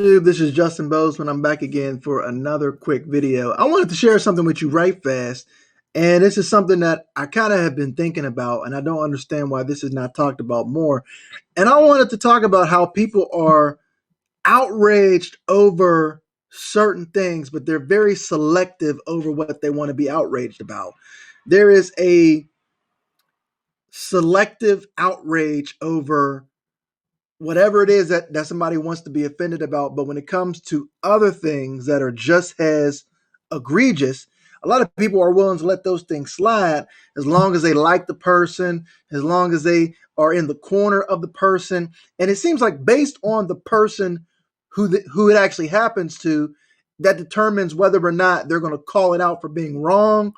YouTube, this is Justin Bozeman. I'm back again for another quick video. I wanted to share something with you right fast, and this is something that I kind of have been thinking about, and I don't understand why this is not talked about more. And I wanted to talk about how people are outraged over certain things, but they're very selective over what they want to be outraged about. There is a selective outrage over whatever it is that somebody wants to be offended about. But when it comes to other things that are just as egregious, a lot of people are willing to let those things slide as long as they like the person, as long as they are in the corner of the person. And it seems like based on the person who it actually happens to, that determines whether or not they're going to call it out for being wrong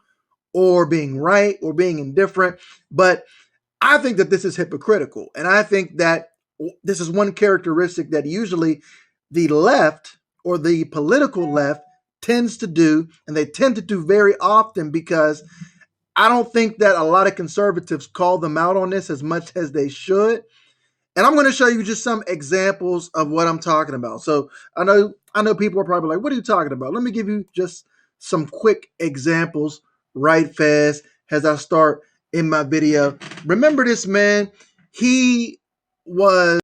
or being right or being indifferent. But I think that this is hypocritical. And I think that this is one characteristic that usually the left or the political left tends to do, and they tend to do very often because I don't think that a lot of conservatives call them out on this as much as they should. And I'm going to show you just some examples of what I'm talking about. So I know people are probably like, what are you talking about? Let me give you just some quick examples right fast as I start in my video. Remember this man, he was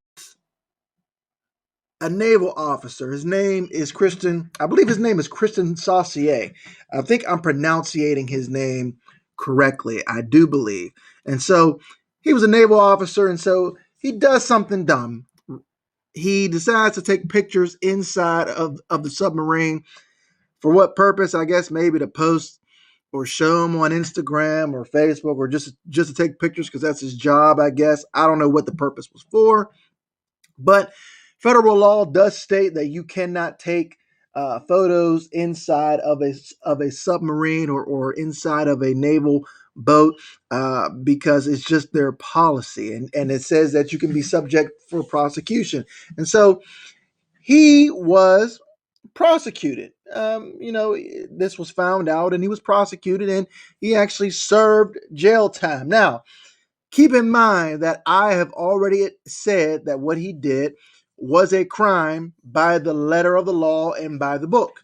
a naval officer. His name is Christian. I believe his name is Christian Saucier. I think I'm pronouncing his name correctly. I do believe. And so he was a naval officer, and so he does something dumb. He decides to take pictures inside of the submarine. For what purpose? I guess maybe to post or show them on Instagram or Facebook, or just to take pictures because that's his job, I guess. I don't know what the purpose was for. But federal law does state that you cannot take photos inside of a submarine or inside of a naval boat because it's just their policy, and it says that you can be subject for prosecution. And so he was prosecuted. This was found out, and he was prosecuted, and he actually served jail time. Now, keep in mind that I have already said that what he did was a crime by the letter of the law and by the book.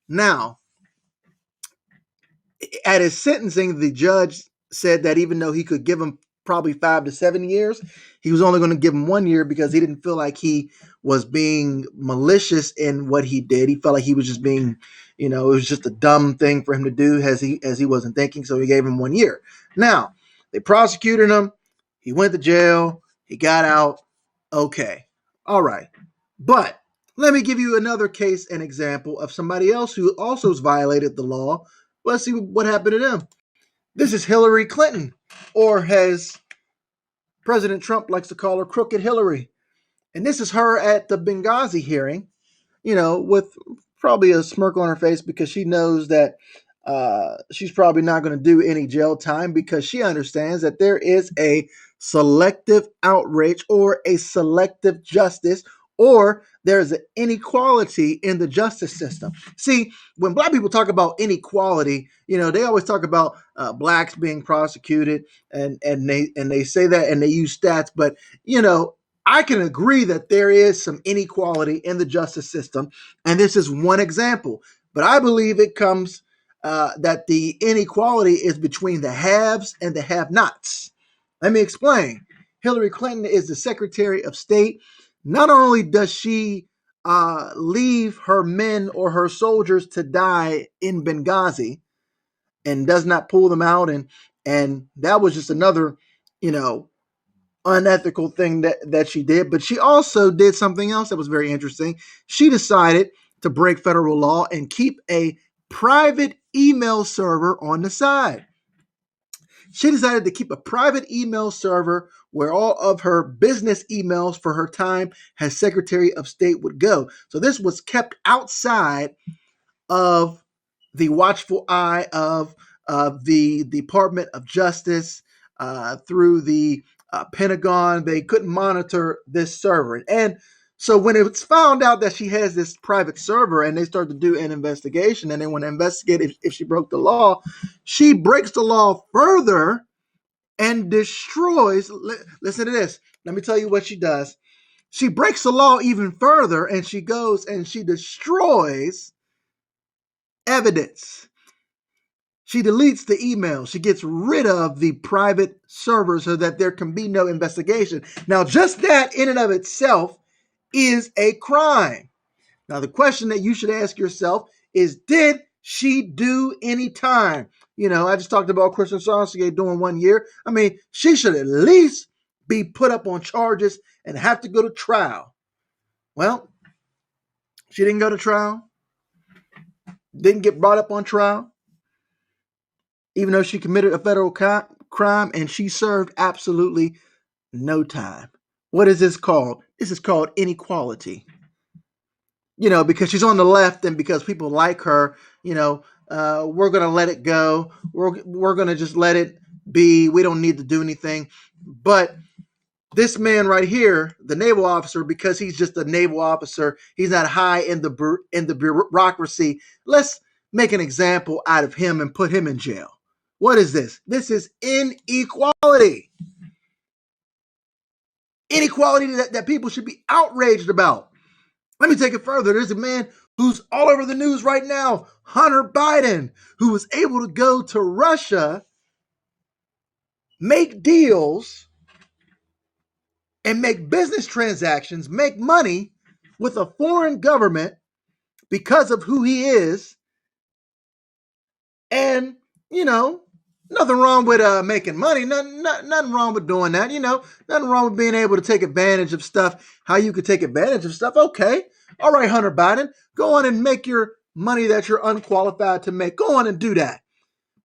Now, at his sentencing, the judge said that even though he could give him probably 5 to 7 years, he was only going to give him 1 year because he didn't feel like he was being malicious in what he did. He felt like he was just being, it was just a dumb thing for him to do as he wasn't thinking. So he gave him 1 year. Now, they prosecuted him. He went to jail. He got out. Okay. All right. But let me give you another case and example of somebody else who also has violated the law. Let's see what happened to them. This is Hillary Clinton, or as President Trump likes to call her, Crooked Hillary. And this is her at the Benghazi hearing, with probably a smirk on her face because she knows that she's probably not going to do any jail time because she understands that there is a selective outrage or a selective justice, or there's an inequality in the justice system. See, when black people talk about inequality, they always talk about blacks being prosecuted, and they say that and they use stats, but I can agree that there is some inequality in the justice system, and this is one example. But I believe it comes that the inequality is between the haves and the have-nots. Let me explain. Hillary Clinton is the Secretary of State. Not only does she leave her men or her soldiers to die in Benghazi and does not pull them out, and that was just another, unethical thing that she did, but she also did something else that was very interesting. She decided to break federal law and keep a private email server on the side. She decided to keep a private email server where all of her business emails for her time as Secretary of State would go. So this was kept outside of the watchful eye of the Department of Justice, through the Pentagon. They couldn't monitor this server. And so when it was found out that she has this private server and they started to do an investigation and they want to investigate if she broke the law, she breaks the law further and destroys. Listen to this. Let me tell you what she does. She breaks the law even further, and she goes and she destroys evidence. She deletes the email. She gets rid of the private server so that there can be no investigation. Now, just that in and of itself is a crime. Now, the question that you should ask yourself is, did she do any time? I just talked about Kristen Saucier doing 1 year. I mean, she should at least be put up on charges and have to go to trial. Well, she didn't go to trial, didn't get brought up on trial, even though she committed a federal crime, and she served absolutely no time. What is this called? This is called inequality. Because she's on the left and because people like her, we're going to let it go. We're going to just let it be. We don't need to do anything. But this man right here, the naval officer, because he's just a naval officer, he's not high in the bureaucracy. Let's make an example out of him and put him in jail. What is this? This is inequality. Inequality that people should be outraged about. Let me take it further. There's a man who's all over the news right now, Hunter Biden, who was able to go to Russia, make deals, and make business transactions, make money with a foreign government because of who he is. And, nothing wrong with making money. Nothing wrong with doing that. Nothing wrong with being able to take advantage of stuff. How you could take advantage of stuff. Okay. All right, Hunter Biden, go on and make your money that you're unqualified to make. Go on and do that.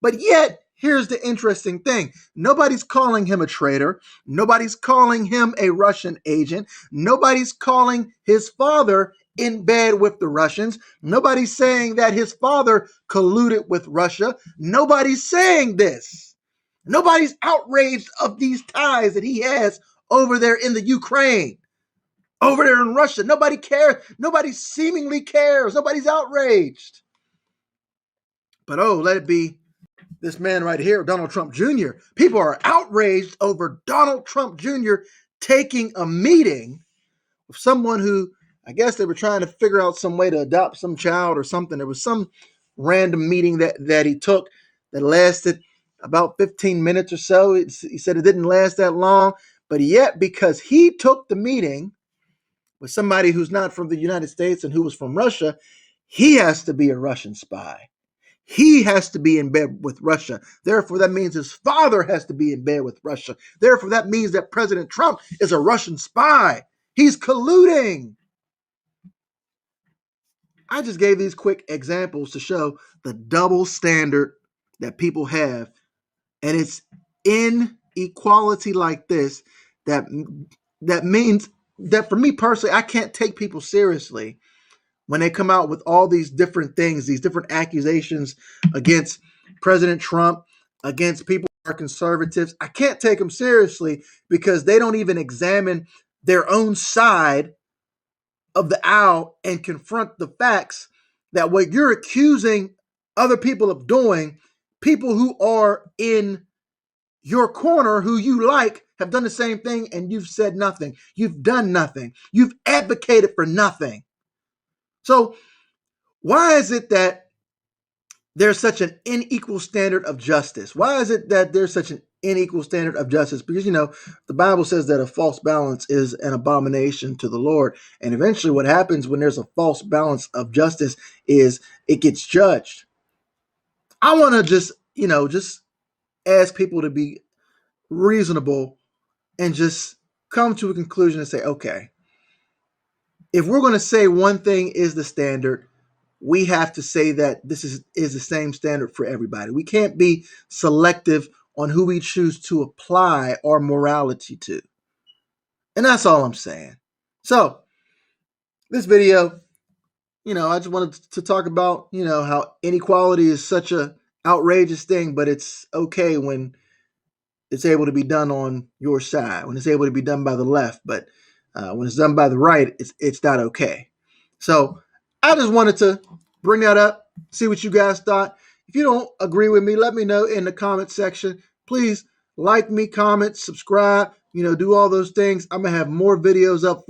But yet, here's the interesting thing. Nobody's calling him a traitor. Nobody's calling him a Russian agent. Nobody's calling his father in bed with the Russians. Nobody's saying that his father colluded with Russia. Nobody's saying this. Nobody's outraged of these ties that he has over there in the Ukraine, over there in Russia. Nobody cares. Nobody seemingly cares. Nobody's outraged. But let it be this man right here, Donald Trump Jr. People are outraged over Donald Trump Jr. taking a meeting with someone who, I guess they were trying to figure out some way to adopt some child or something. There was some random meeting that he took that lasted about 15 minutes or so. He said it didn't last that long, but yet because he took the meeting with somebody who's not from the United States and who was from Russia, he has to be a Russian spy. He has to be in bed with Russia. Therefore, that means his father has to be in bed with Russia. Therefore, that means that President Trump is a Russian spy. He's colluding. I just gave these quick examples to show the double standard that people have. And it's inequality like this that means that for me personally, I can't take people seriously when they come out with all these different things, these different accusations against President Trump, against people who are conservatives. I can't take them seriously because they don't even examine their own side of the aisle and confront the facts that what you're accusing other people of doing, people who are in your corner who you like have done the same thing, and you've said nothing. You've done nothing. You've advocated for nothing. So why is it that there's such an unequal standard of justice? Why is it that there's such an unequal standard of justice? Because, the Bible says that a false balance is an abomination to the Lord. And eventually what happens when there's a false balance of justice is it gets judged. I want to just ask people to be reasonable and just come to a conclusion and say, okay, if we're going to say one thing is the standard, we have to say that this is the same standard for everybody. We can't be selective on who we choose to apply our morality to. And that's all I'm saying. So this video, I just wanted to talk about, how inequality is such a outrageous thing, but it's okay when it's able to be done on your side, when it's able to be done by the left, but when it's done by the right, it's not okay. So I just wanted to bring that up, see what you guys thought. If you don't agree with me, let me know in the comment section. Please like me, comment, subscribe, do all those things. I'm going to have more videos up